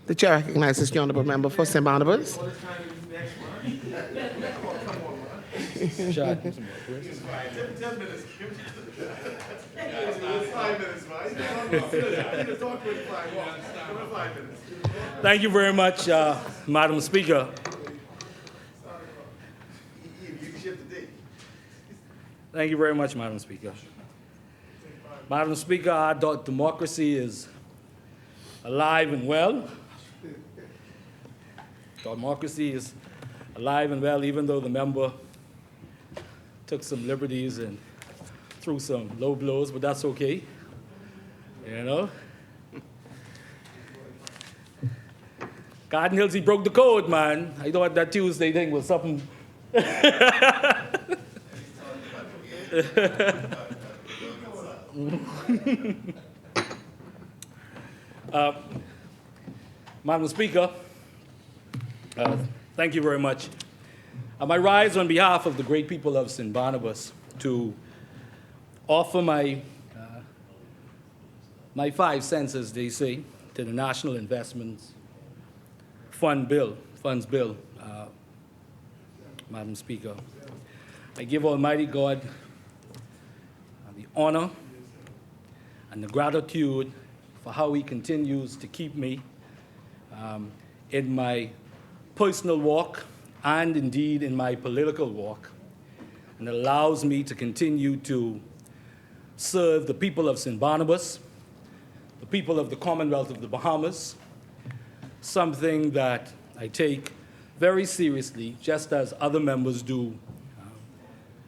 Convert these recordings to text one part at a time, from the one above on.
The chair recognizes the honorable member for St. Barnabas. Thank you very much, Madam Speaker. Thank you very much, Madam Speaker. Madam Speaker, our democracy is alive and well. Democracy is alive and well, even though the member took some liberties and threw some low blows, but that's okay. You know? God knows he broke the code, man. I thought that Tuesday thing was something. Madam Speaker, thank you very much. I rise on behalf of the great people of St. Barnabas to offer my 5 cents, as they say, to the National Investments Funds Bill, Madam Speaker. I give Almighty God the honor and the gratitude for how he continues to keep me in my personal walk and indeed in my political walk, and allows me to continue to serve the people of St. Barnabas, the people of the Commonwealth of the Bahamas, something that I take very seriously, just as other members do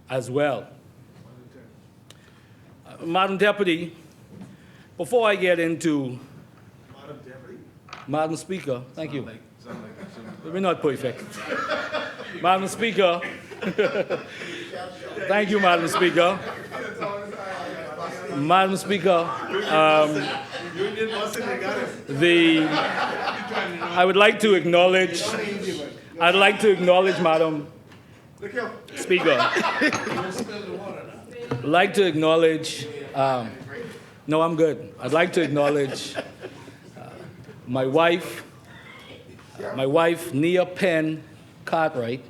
as well. Madam Deputy, before I get into... Madam Deputy? Madam Speaker, thank you. We're not perfect. Madam Speaker, thank you, Madam Speaker. Madam Speaker, I would like to acknowledge, Madam Speaker, I'd like to acknowledge, no, I'm good. I'd like to acknowledge my wife, Nia Penn Cartwright.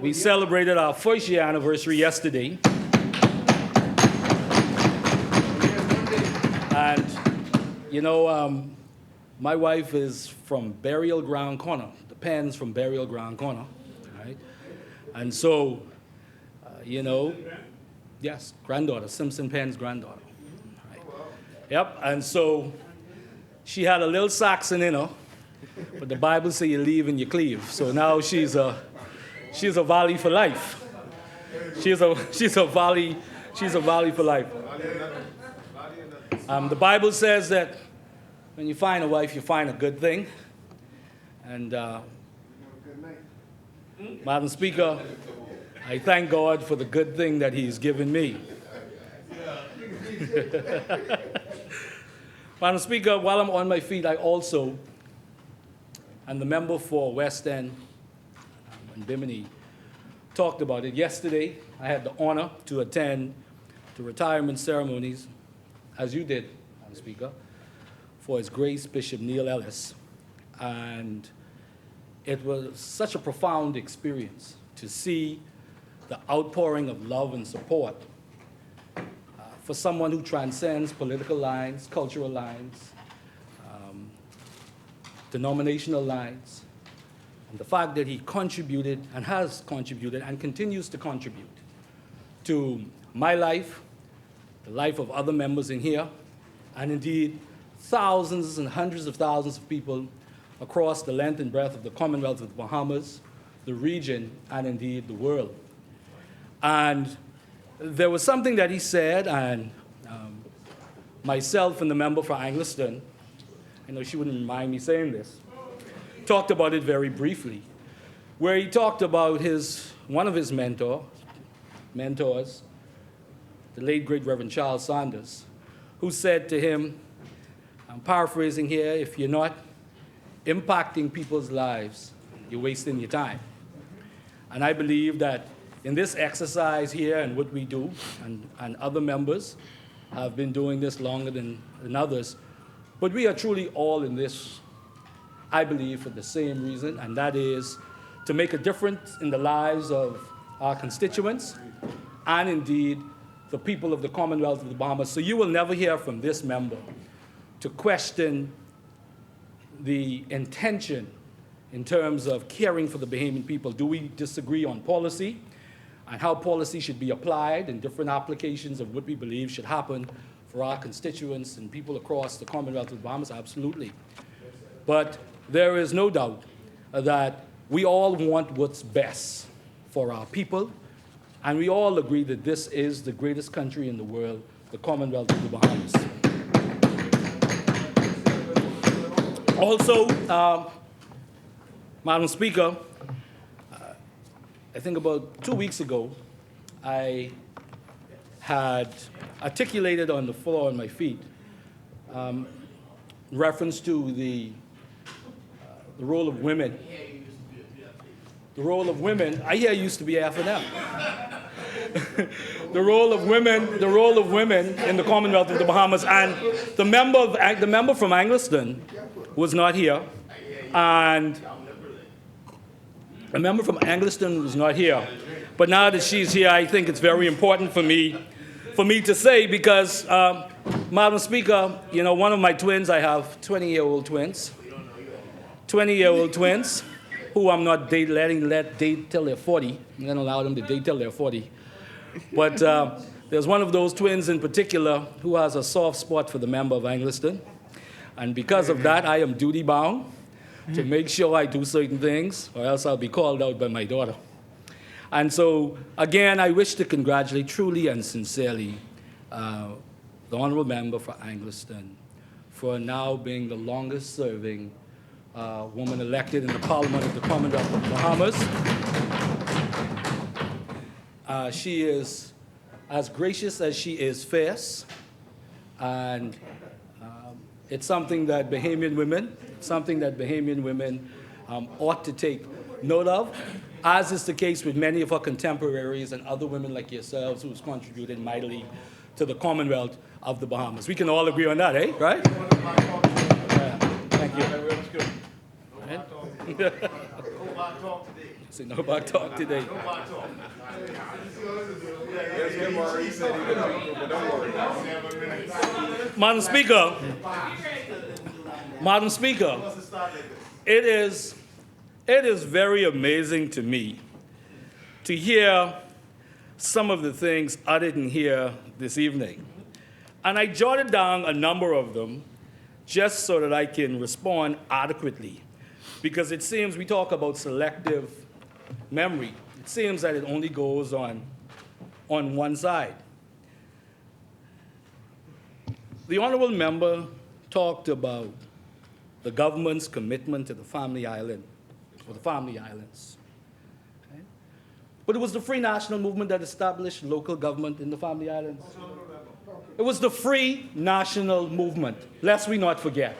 We celebrated our first year anniversary yesterday. And, you know, my wife is from Burial Ground Corner, the Penns from Burial Ground Corner, right? And so, you know, yes, granddaughter, Simpson Penn's granddaughter. Right? Yep, and so she had a little Saxon in her, but the Bible says you leave and you cleave. So now she's a Valley for life. She's a Valley for life. The Bible says that when you find a wife, you find a good thing. And Madam Speaker, I thank God for the good thing that he's given me. Madam Speaker, while I'm on my feet, I also, and the member for West End and Bimini talked about it yesterday. I had the honor to attend the retirement ceremonies, as you did, Madam Speaker, for His Grace Bishop Neil Ellis. And it was such a profound experience to see the outpouring of love and support for someone who transcends political lines, cultural lines, denominational lines, and the fact that he contributed and has contributed and continues to contribute to my life, the life of other members in here, and indeed thousands and hundreds of thousands of people across the length and breadth of the Commonwealth of the Bahamas, the region, and indeed the world. And there was something that he said, and myself and the member for Angliston, I know she wouldn't mind me saying this, talked about it very briefly, where he talked about one of his mentors, the late great Reverend Charles Sanders, who said to him, I'm paraphrasing here, if you're not impacting people's lives, you're wasting your time. And I believe that in this exercise here and what we do, and other members have been doing this longer than others, But we are truly all in this, I believe, for the same reason, and that is to make a difference in the lives of our constituents and indeed the people of the Commonwealth of the Bahamas. So you will never hear from this member to question the intention in terms of caring for the Bahamian people. Do we disagree on policy and how policy should be applied and different applications of what we believe should happen for our constituents and people across the Commonwealth of the Bahamas? Absolutely. But there is no doubt that we all want what's best for our people, and we all agree that this is the greatest country in the world, the Commonwealth of the Bahamas. Also, Madam Speaker, I think about 2 weeks ago, I had articulated on the floor on my feet reference to the role of women. The role of women, I hear used to be F&M. The role of women in the Commonwealth of the Bahamas, and the member from Angleton was not here, and the member from Angleton was not here. But now that she's here, I think it's very important for me to say, because, Madam Speaker, you know, one of my twins, I have 20-year-old twins, 20-year-old twins, who I'm not letting date till they're 40. I'm going to allow them to date till they're 40. But there's one of those twins in particular who has a soft spot for the member of Angleton. And because of that, I am duty-bound to make sure I do certain things, or else I'll be called out by my daughter. And so, again, I wish to congratulate truly and sincerely the honorable member for Angleton for now being the longest-serving woman elected in the Parliament of the Commonwealth of the Bahamas. She is as gracious as she is fierce, and it's something that Bahamian women ought to take note of, as is the case with many of her contemporaries and other women like yourselves who's contributed mightily to the Commonwealth of the Bahamas. We can all agree on that, eh? Right? Thank you. Say no back talk today. Madam Speaker, it is very amazing to me to hear some of the things I didn't hear this evening. And I jotted down a number of them just so that I can respond adequately. Because it seems we talk about selective memory. It seems that it only goes on one side. The honorable member talked about the government's commitment to the family island, or the family islands. Okay? But it was the Free National Movement that established local government in the family islands. It was the Free National Movement, lest we not forget.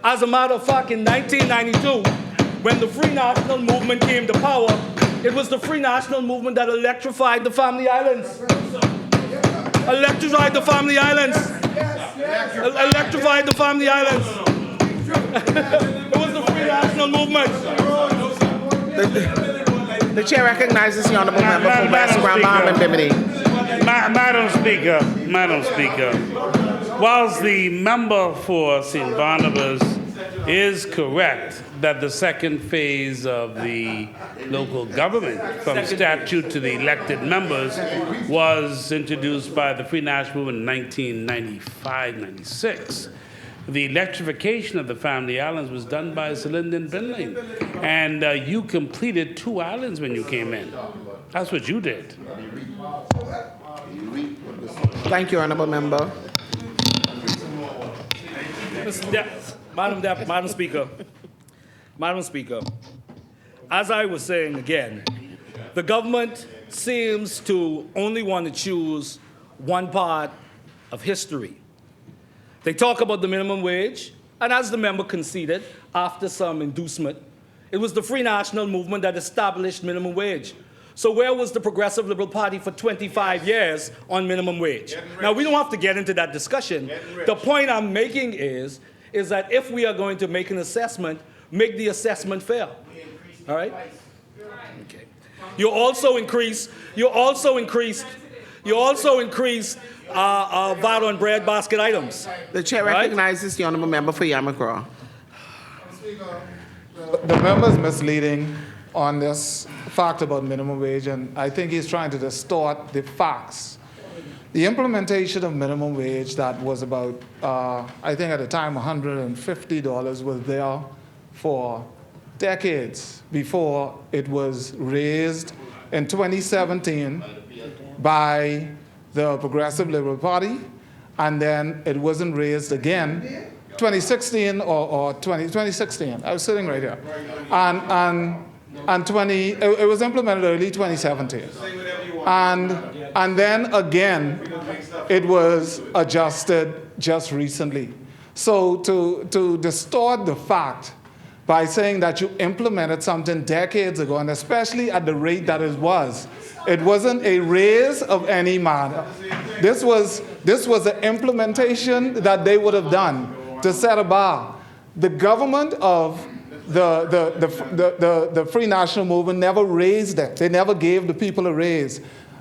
As a matter of fact, in 1992, when the Free National Movement came to power, it was the Free National Movement that electrified the family islands. Electrified the family islands. Electrified the family islands. It was the Free National Movement. The chair recognizes the honorable member from West Grand Bahama and Bimini. Madam Speaker, whilst the member for St. Barnabas is correct that the second phase of the local government, from statute to the elected members, was introduced by the Free National Movement in 1995-96. The electrification of the family islands was done by Shanendon E.Cartwright, and you completed 2 islands when you came in. That's what you did. Thank you, honorable member. Madam Speaker, as I was saying again, the government seems to only want to choose one part of history. They talk about the minimum wage, and as the member conceded, after some inducement, it was the Free National Movement that established minimum wage. So where was the Progressive Liberal Party for 25 years on minimum wage? Now, we don't have to get into that discussion. The point I'm making is is that if we are going to make an assessment, make the assessment fair. All right? Okay. You also increase VAT on bread basket items. The chair Right. recognizes the honorable member for Yamacraw. The member's misleading on this fact about minimum wage, and I think he's trying to distort the facts. The implementation of minimum wage that was about, I think at the time, $150 was there for decades before it was raised in 2017 by the Progressive Liberal Party, and then it wasn't raised again 2016 or 2016. I was sitting right here. It was implemented early 2017. And then again, it was adjusted just recently. So to distort the fact by saying that you implemented something decades ago, and especially at the rate that it wasn't a raise of any manner. This was an implementation that they would have done to set a bar. The government of the Free National Movement never raised it. They never gave the people a raise.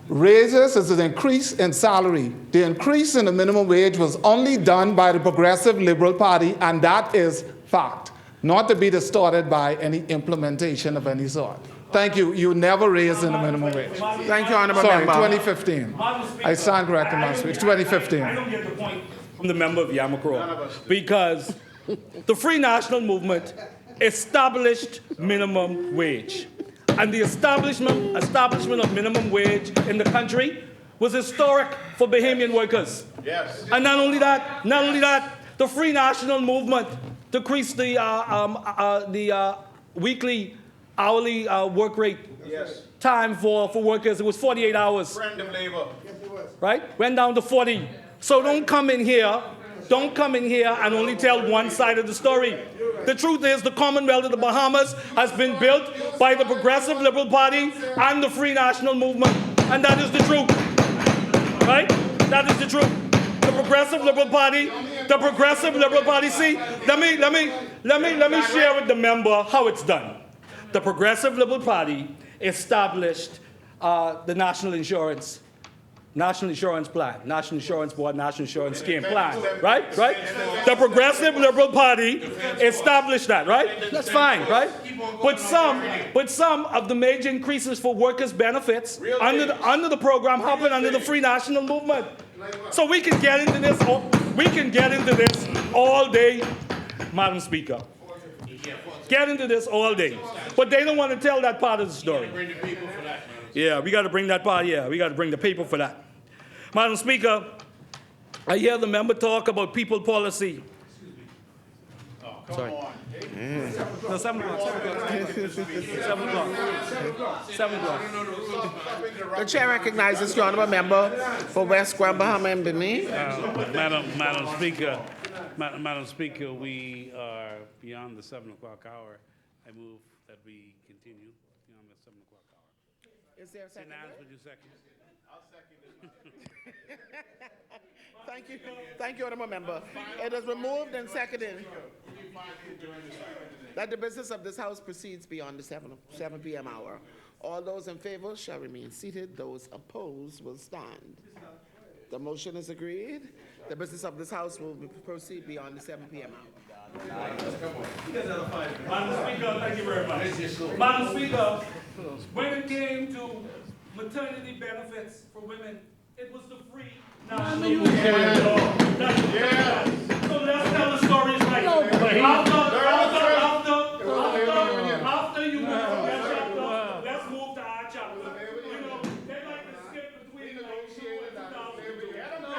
Raises is an increase in salary. The increase in the minimum wage was only done by the Progressive Liberal Party, and that is fact, not to be distorted by any implementation of any sort. Thank you. You never raised in the minimum wage. Thank you, honorable Sorry, member. 2015. I stand corrected, my speech. 2015. I don't get the point from the member of Yamacraw because the Free National Movement established minimum wage. And the establishment of minimum wage in the country was historic for Bahamian workers. Yes. And not only that, the Free National Movement decreased the weekly, hourly work rate time for workers. It was 48 hours. Friend of labor. Right? Went down to 40. So don't come in here and only tell one side of the story. The truth is the Commonwealth of the Bahamas has been built by the Progressive Liberal Party and the Free National Movement. And that is the truth. Right? That is the truth. The Progressive Liberal Party, see, let me share with the member how it's done. The Progressive Liberal Party established the National Insurance Plan, National Insurance Board, National Insurance Scheme Plan, right? The Progressive Liberal Party established that, right? That's fine, right? But some of the major increases for workers' benefits under the program happened under the Free National Movement. So we can get into this all day, Madam Speaker. Get into this all day. But they don't want to tell that part of the story. Yeah, we got to bring that part, we got to bring the paper for that. Madam Speaker, I hear the member talk about people policy. Sorry. No, 7 o'clock. 7 o'clock. The chair recognizes the honorable member for West Grand Bahama and Benin. Madam Speaker, we are beyond the 7 o'clock hour. I move that we continue beyond the 7 o'clock hour. Is there a second? Would you second? I'll second it. Thank you, honorable member. It is removed and seconded that the business of this House proceeds beyond the 7 p.m. hour. All those in favor shall remain seated. Those opposed will stand. The motion is agreed. The business of this House will proceed beyond the 7 p.m. hour. Madam Speaker, thank you very much. Madam Speaker, when it came to maternity benefits for women, it was the Free National Movement. So let's tell the stories right. After you move from that chapter, let's move to our chapter. You know, they like to skip between like 2 and 2002. I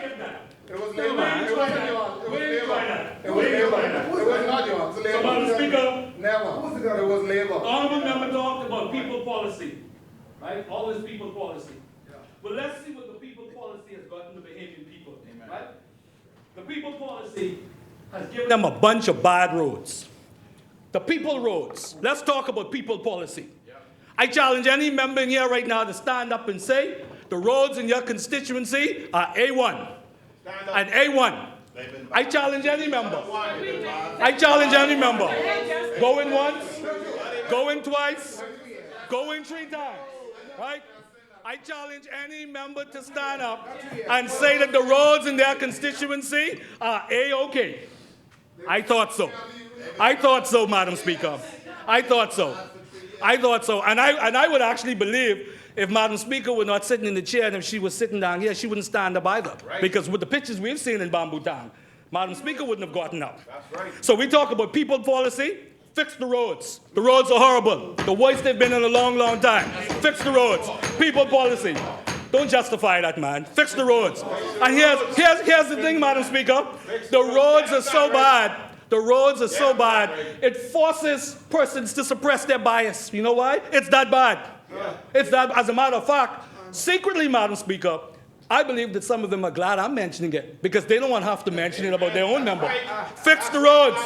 get that. It was labor. It was not yours. So, Madam Speaker, Never. It was labor. honorable member talked about people policy, right? Always people policy. Well, let's see what the people policy has gotten the Bahamian people, right? The people policy has given them a bunch of bad roads. The people roads. Let's talk about people policy. I challenge any member in here right now to stand up and say the roads in your constituency are A1. And A1. I challenge any member. I challenge any member. Going once, going twice, going 3 times, right? I challenge any member to stand up and say that the roads in their constituency are A-OK. I thought so. I thought so, Madam Speaker. I thought so. I thought so. And I would actually believe if Madam Speaker were not sitting in the chair and if she was sitting down here, she wouldn't stand up either. Right. Because with the pictures we've seen in Bamboo Town, Madam Speaker wouldn't have gotten up. That's right. So we talk about people policy. Fix the roads. The roads are horrible. The worst they've been in a long, long time. Fix the roads. People policy. Don't justify that, man. Fix the roads. And here's the thing, Madam Speaker. The roads are so bad. The roads are so bad. It forces persons to suppress their bias. You know why? It's that bad. It's that, as a matter of fact, secretly, Madam Speaker, I believe that some of them are glad I'm mentioning it because they don't want to have to mention it about their own member. Fix the roads.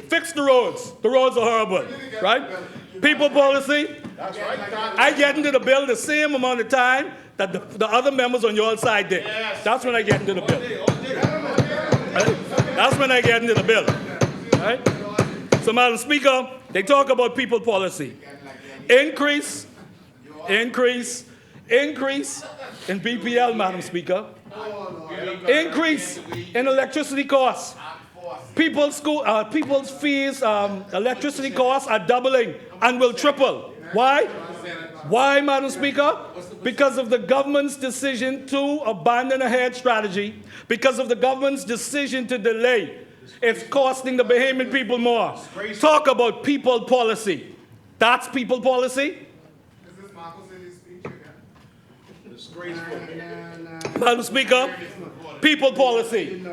Fix the roads. The roads are horrible, right? People policy. I get into the bill the same amount of time that the other members on your side did. That's when I get into the bill. Right? That's when I get into the bill. Right? So, Madam Speaker, they talk about people policy. Increase in BPL, Madam Speaker. Increase in electricity costs. People's fees, electricity costs are doubling and will triple. Why? Why, Madam Speaker? Because of the government's decision to abandon a hedge strategy. Because of the government's decision to delay. It's costing the Bahamian people more. Talk about people policy. That's people policy? Madam Speaker, people policy.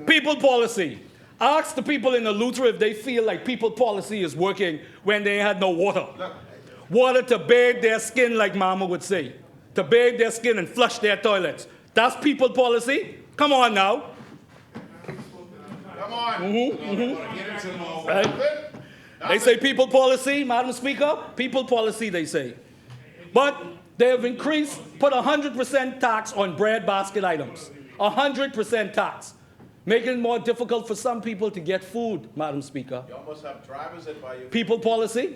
People policy. Ask the people in the Luther if they feel like people policy is working when they had no water. Water to bathe their skin, like Mama would say. To bathe their skin and flush their toilets. That's people policy? Come on now. Come on. Right? They say people policy, Madam Speaker. People policy, they say. But they have put 100% tax on bread basket items. 100% tax. Making it more difficult for some people to get food, Madam Speaker. You almost have drivers that buy you. People policy?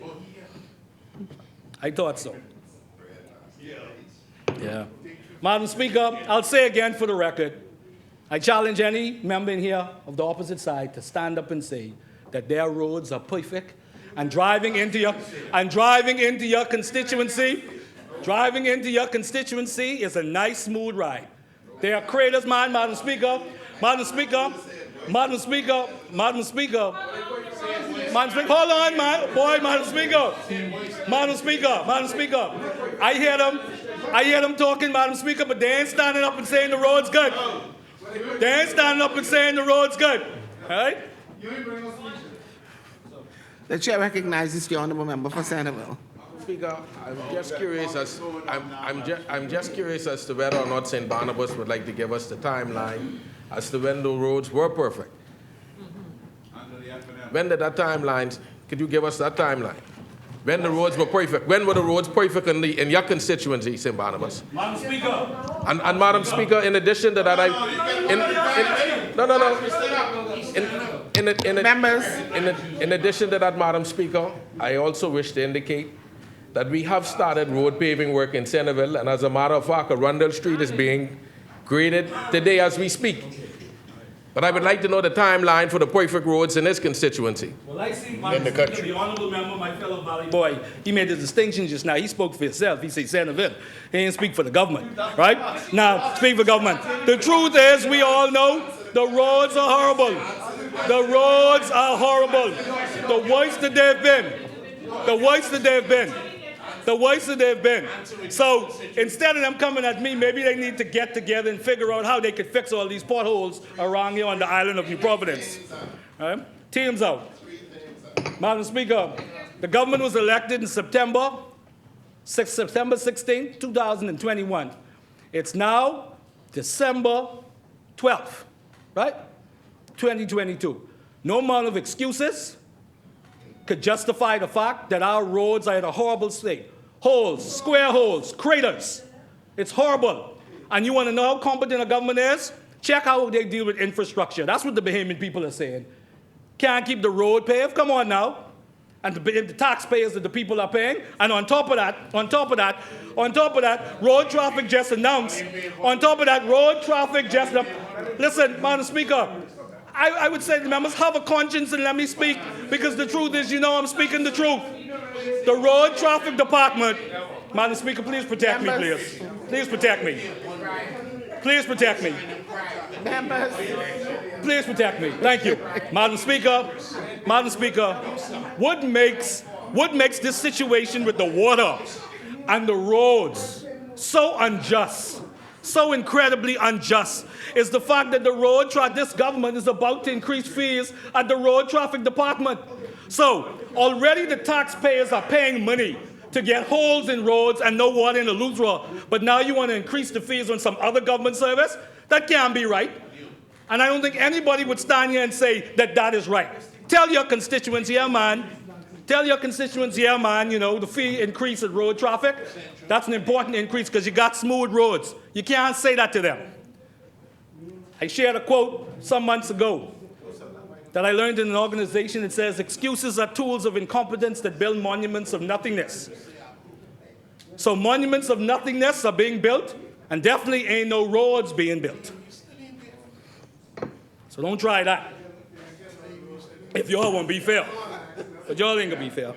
I thought so. Yeah. Madam Speaker, I'll say again for the record, I challenge any member in here of the opposite side to stand up and say that their roads are perfect and driving into your constituency is a nice, smooth ride. They are creators, man, Madam Speaker. Madam Speaker. Hold on, man. Boy, Madam Speaker. I hear them talking, Madam Speaker, but they ain't standing up and saying the road's good. They ain't standing up and saying the road's good. All right? The chair recognizes the honourable member for Centerville. Speaker, I'm just curious as to whether or not St. Barnabas would like to give us the timeline as to when the roads were perfect. When did that timeline? Could you give us that timeline? When the roads were perfect? When were the roads perfect in your constituency, St. Barnabas? Madam Speaker. And Madam Speaker, in addition to that, In addition to that, Madam Speaker, I also wish to indicate that we have started road paving work in Centerville, and as a matter of fact, Arundel Street is being graded today as we speak. But I would like to know the timeline for the perfect roads in this constituency. Well, I see the honourable member, my fellow Valley boy, he made the distinction just now. He spoke for himself. He said Centerville. He didn't speak for the government, right? Now, speak for government. The truth is, we all know the roads are horrible. The roads are horrible. The worst that they've been. The worst that they've been. The worst that they've been. So instead of them coming at me, maybe they need to get together and figure out how they could fix all these potholes around here on the island of New Providence. Right? Teams out. Madam Speaker, the government was elected in September 16, 2021. It's now December 12th, right? 2022. No amount of excuses could justify the fact that our roads are in a horrible state. Holes, square holes, craters. It's horrible. And you want to know how competent a government is? Check how they deal with infrastructure. That's what the Bahamian people are saying. Can't keep the road paved? Come on now. And the taxpayers that the people are paying. And on top of that, road traffic just announced. On top of that, road traffic just... Listen, Madam Speaker, I would say to the members, have a conscience and let me speak, because the truth is, you know I'm speaking the truth. The road traffic department... Madam Speaker, please protect me, please. Please protect me. Please protect me. Members. Please protect me. Thank you. Madam Speaker, what makes this situation with the water and the roads so unjust, so incredibly unjust, is the fact that this government is about to increase fees at the road traffic department. So already the taxpayers are paying money to get holes in roads and no water in the Eleuthera, but now you want to increase the fees on some other government service? That can't be right. And I don't think anybody would stand here and say that that is right. Tell your constituents, yeah, man. Tell your constituents, yeah, man, you know, the fee increase in road traffic, that's an important increase because you got smooth roads. You can't say that to them. I shared a quote some months ago that I learned in an organization that says, excuses are tools of incompetence that build monuments of nothingness. So monuments of nothingness are being built, and definitely ain't no roads being built. So don't try that. If y'all won't be fair. But y'all ain't gonna be fair.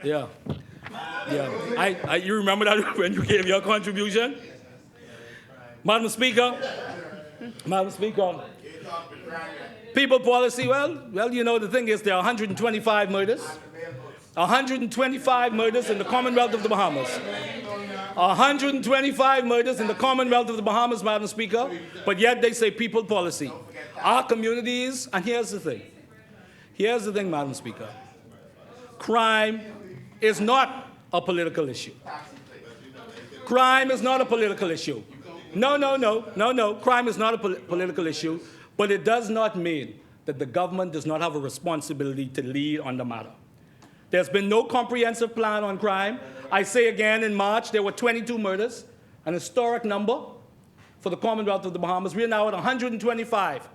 Yeah. Yeah. You remember that when you gave your contribution? Madam Speaker, people policy, well, you know, the thing is there are 125 murders. 125 murders in the Commonwealth of the Bahamas. 125 murders in the Commonwealth of the Bahamas, Madam Speaker, but yet they say people policy. Our communities, and here's the thing, Madam Speaker. Crime is not a political issue. Crime is not a political issue. No. Crime is not a political issue, but it does not mean that the government does not have a responsibility to lead on the matter. There's been no comprehensive plan on crime. I say again, in March, there were 22 murders, an historic number for the Commonwealth of the Bahamas. We're now at 125.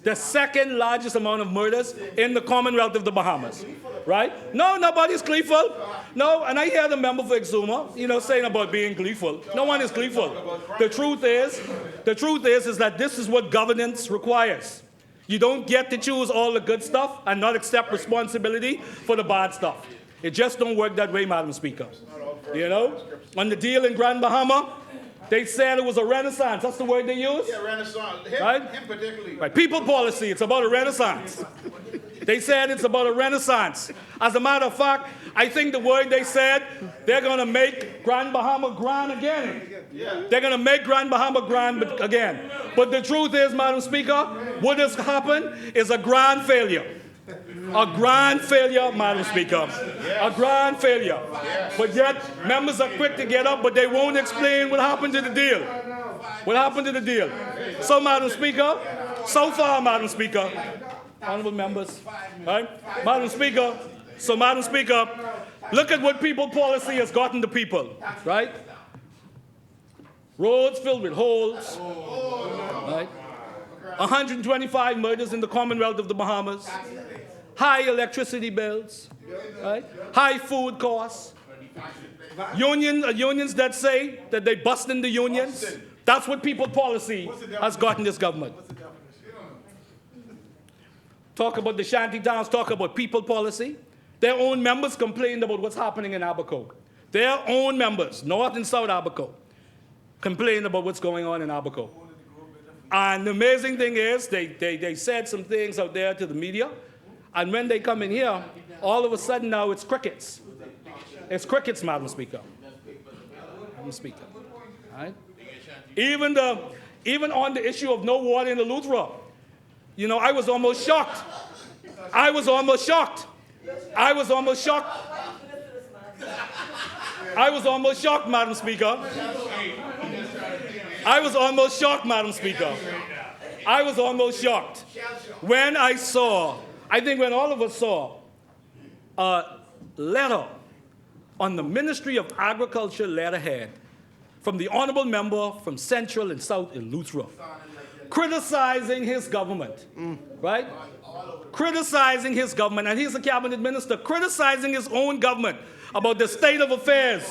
The second largest amount of murders in the Commonwealth of the Bahamas, right? No, nobody's gleeful. No, and I hear the member for Exuma, you know, saying about being gleeful. No one is gleeful. The truth is that this is what governance requires. You don't get to choose all the good stuff and not accept responsibility for the bad stuff. It just don't work that way, Madam Speaker. You know, on the deal in Grand Bahama, they said it was a renaissance. That's the word they used? Yeah, renaissance. Right? Him particularly. Right. People policy, it's about a renaissance. They said it's about a renaissance. As a matter of fact, I think the word they said, they're going to make Grand Bahama grand again. Yeah. They're going to make Grand Bahama grand again. But the truth is, Madam Speaker, what has happened is a grand failure. A grand failure, Madam Speaker. A grand failure. But yet, members are quick to get up, but they won't explain what happened to the deal. What happened to the deal? So, Madam Speaker, so far, Madam Speaker, honorable members, right? Madam Speaker, look at what people policy has gotten to people, right? Roads filled with holes, right? 125 murders in the Commonwealth of the Bahamas. High electricity bills, right? High food costs. Unions that say that they bust in the unions. That's what people policy has gotten this government. Talk about the shanty towns, talk about people policy. Their own members complained about what's happening in Abaco. Their own members, North and South Abaco, complained about what's going on in Abaco. And the amazing thing is, they said some things out there to the media, and when they come in here, all of a sudden now it's crickets. It's crickets, Madam Speaker. Madam Speaker. All right? Even on the issue of no water in the Eleuthera, you know, I was almost shocked. I was almost shocked, Madam Speaker. When I saw, I think when all of us saw a letter on the Ministry of Agriculture letterhead from the honorable member from Central and South Eleuthera, criticizing his government, right? Criticizing his government, and he's a cabinet minister, criticizing his own government about the state of affairs.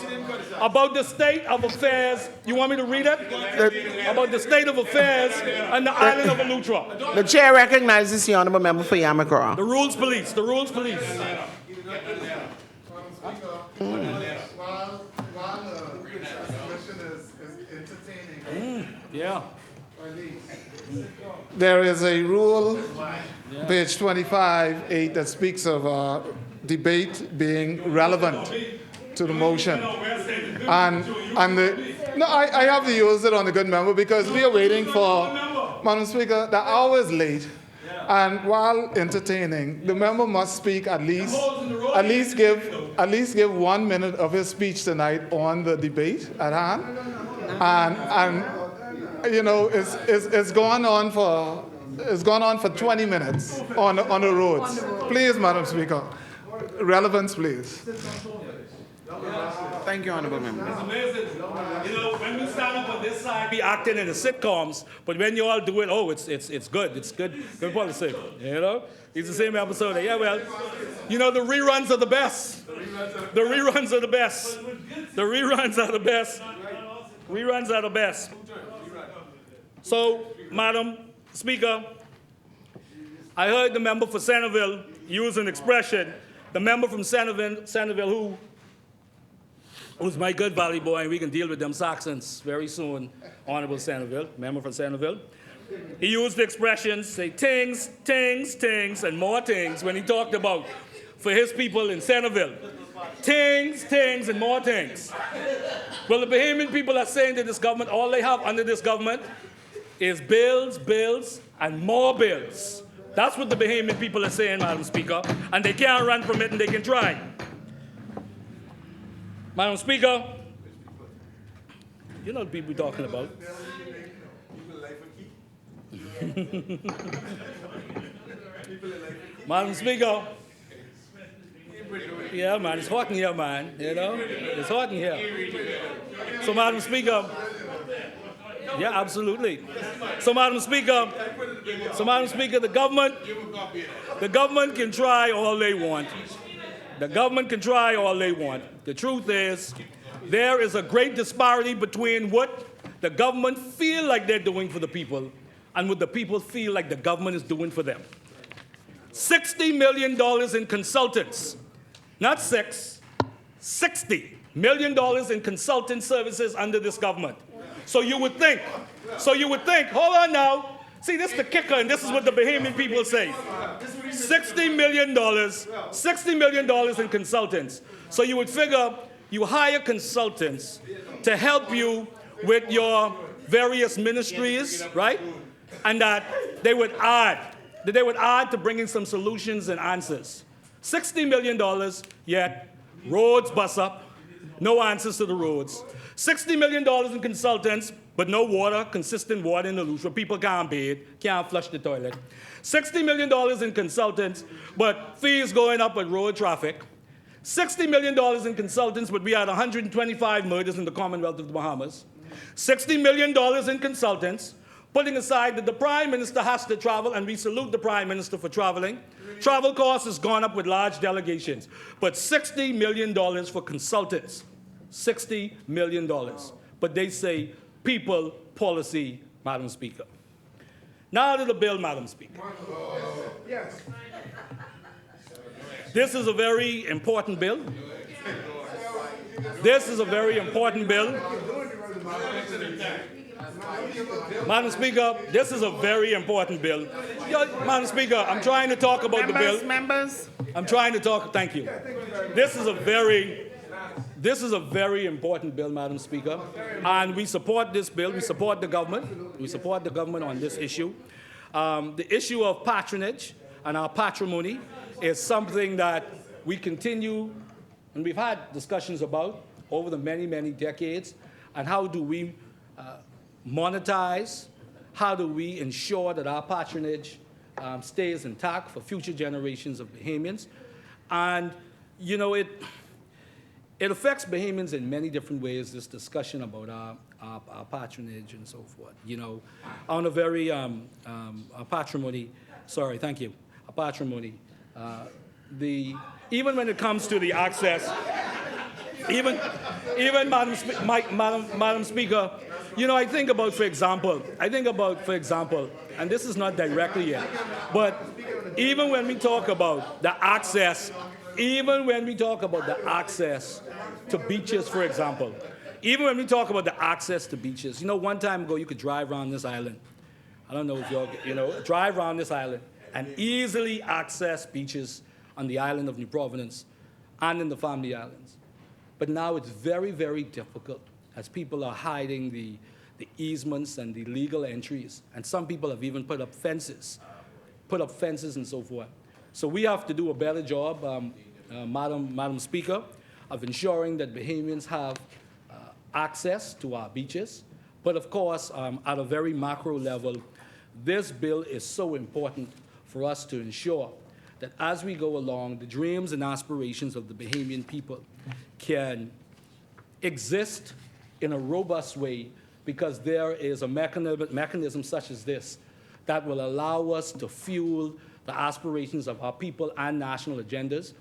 About the state of affairs. You want me to read it? About the state of affairs on the island of Eleuthera. The chair recognizes the honorable member for Yamacraw. The rules police, the rules police. While the commission is entertaining, Yeah. there is a rule, page 25, 8, that speaks of debate being relevant to the motion. And I have to use it on the good member because we are waiting for, Madam Speaker, the hour is late. And while entertaining, the member must speak at least give 1 minute of his speech tonight on the debate at hand. And you know, it's gone on for 20 minutes on the roads. Please, Madam Speaker, relevance, please. Thank you, honorable member. It's amazing. You know, when we stand up on this side, we acting in the sitcoms, but when you all do it, oh, it's good. It's good. Good policy. You know? It's the same episode. Yeah, well, you know, the reruns are the best. The reruns are the best. The reruns are the best. Reruns are the best. So, Madam Speaker, I heard the member for Centerville use an expression. The member from Centerville who's my good valley boy, and we can deal with them Saxons very soon, Honorable Centerville, member from Centerville. He used the expressions, say tings, tings, tings, and more things when he talked about for his people in Centerville. Tings, tings, and more things. Well, the Bahamian people are saying to this government, all they have under this government is bills, bills, and more bills. That's what the Bahamian people are saying, Madam Speaker, and they can't run from it and they can try. Madam Speaker, you know the people we're talking about. Madam Speaker, yeah, man, it's hot in here, man, you know? It's hot in here. So, Madam Speaker, yeah, absolutely. So, Madam Speaker, the government can try all they want. The government can try all they want. The truth is, there is a great disparity between what the government feel like they're doing for the people and what the people feel like the government is doing for them. $60 million in consultants, not $60 million in consultant services under this government. So you would think, hold on now. See, this is the kicker, and this is what the Bahamian people say. $60 million in consultants. So you would figure you hire consultants to help you with your various ministries, right? And that they would add to bringing some solutions and answers. $60 million, yet roads bust up, no answers to the roads. $60 million in consultants, but no water, consistent water in Eleuthera. People can't bathe, can't flush the toilet. $60 million in consultants, but fees going up with road traffic. $60 million in consultants, but we had 125 murders in the Commonwealth of the Bahamas. $60 million in consultants, putting aside that the Prime Minister has to travel, and we salute the Prime Minister for traveling. Travel costs has gone up with large delegations, but $60 million for consultants. $60 million. But they say people policy, Madam Speaker. Now to the bill, Madam Speaker. Yes. This is a very important bill. This is a very important bill. Madam Speaker, this is a very important bill. Madam Speaker, I'm trying to talk about the bill. Members. I'm trying to talk, thank you. This is a very important bill, Madam Speaker, and we support this bill. We support the government. We support the government on this issue. The issue of patronage and our patrimony is something that we continue, and we've had discussions about over the many, many decades, and how do we monetize, how do we ensure that our patronage stays intact for future generations of Bahamians. And, you know, It affects Bahamians in many different ways, this discussion about our patronage and so forth. You know, on a very patrimony, sorry, thank you, a patrimony. Even when it comes to the access, even Madam Speaker, you know, I think about, for example, and this is not directly yet, but even when we talk about the access, to beaches, for example, even when we talk about the access to beaches, you know, one time ago you could drive around this island. I don't know if drive around this island and easily access beaches on the island of New Providence and in the Family Islands. But now it's very, very difficult as people are hiding the easements and the legal entries. And some people have even put up fences and so forth. So we have to do a better job, Madam Speaker, of ensuring that Bahamians have access to our beaches. But of course, at a very macro level, this bill is so important for us to ensure that as we go along, the dreams and aspirations of the Bahamian people can exist in a robust way, because there is a mechanism such as this that will allow us to fuel the aspirations of our people and national agendas.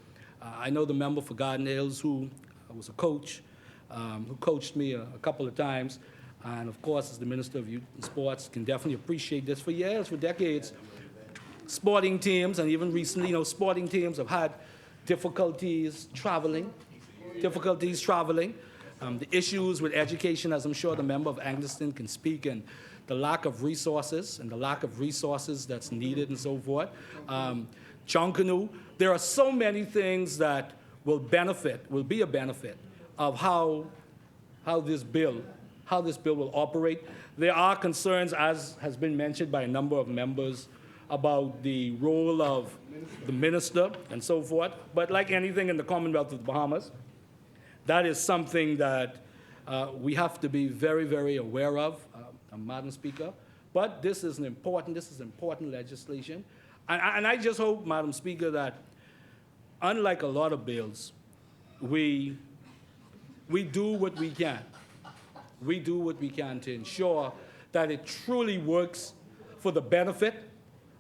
I know the member for Garden Hills, who was a coach, who coached me a couple of times, and of course, as the Minister of Youth and Sports, can definitely appreciate this. For years, for decades, sporting teams, and even recently, you know, sporting teams have had difficulties traveling. The issues with education, as I'm sure the member of Angliston can speak, and the lack of resources that's needed and so forth. Chunkanu, there are so many things that will be a benefit of how this bill will operate. There are concerns, as has been mentioned by a number of members, about the role of the minister and so forth. But like anything in the Commonwealth of the Bahamas, that is something that we have to be very, very aware of, Madam Speaker. But this is important legislation. And I just hope, Madam Speaker, that unlike a lot of bills, we do what we can. We do what we can to ensure that it truly works for the benefit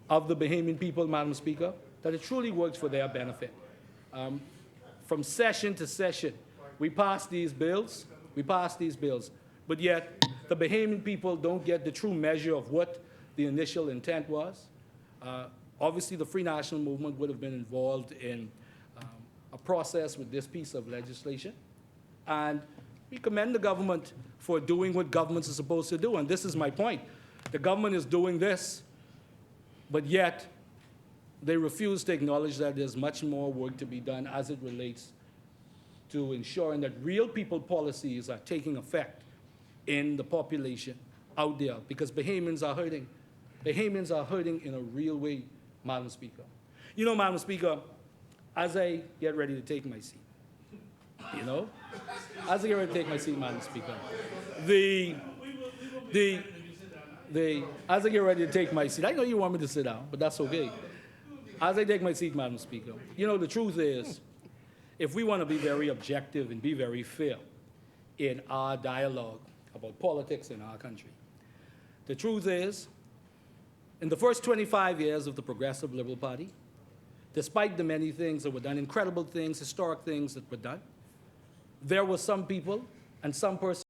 of the Bahamian people, Madam Speaker, that it truly works for their benefit. From session to session, we pass these bills, but yet the Bahamian people don't get the true measure of what the initial intent was. Obviously, the Free National Movement would have been involved in a process with this piece of legislation. And we commend the government for doing what governments are supposed to do. And this is my point. The government is doing this, but yet they refuse to acknowledge that there's much more work to be done as it relates to ensuring that real people policies are taking effect in the population out there, because Bahamians are hurting. Bahamians are hurting in a real way, Madam Speaker. You know, Madam Speaker, as I get ready to take my seat, Madam Speaker, as I get ready to take my seat, I know you want me to sit down, but that's okay. As I take my seat, Madam Speaker, you know, the truth is, if we want to be very objective and be very fair in our dialogue about politics in our country, the truth is, in the first 25 years of the Progressive Liberal Party, despite the many things that were done, incredible things, historic things that were done, there were some people and some persons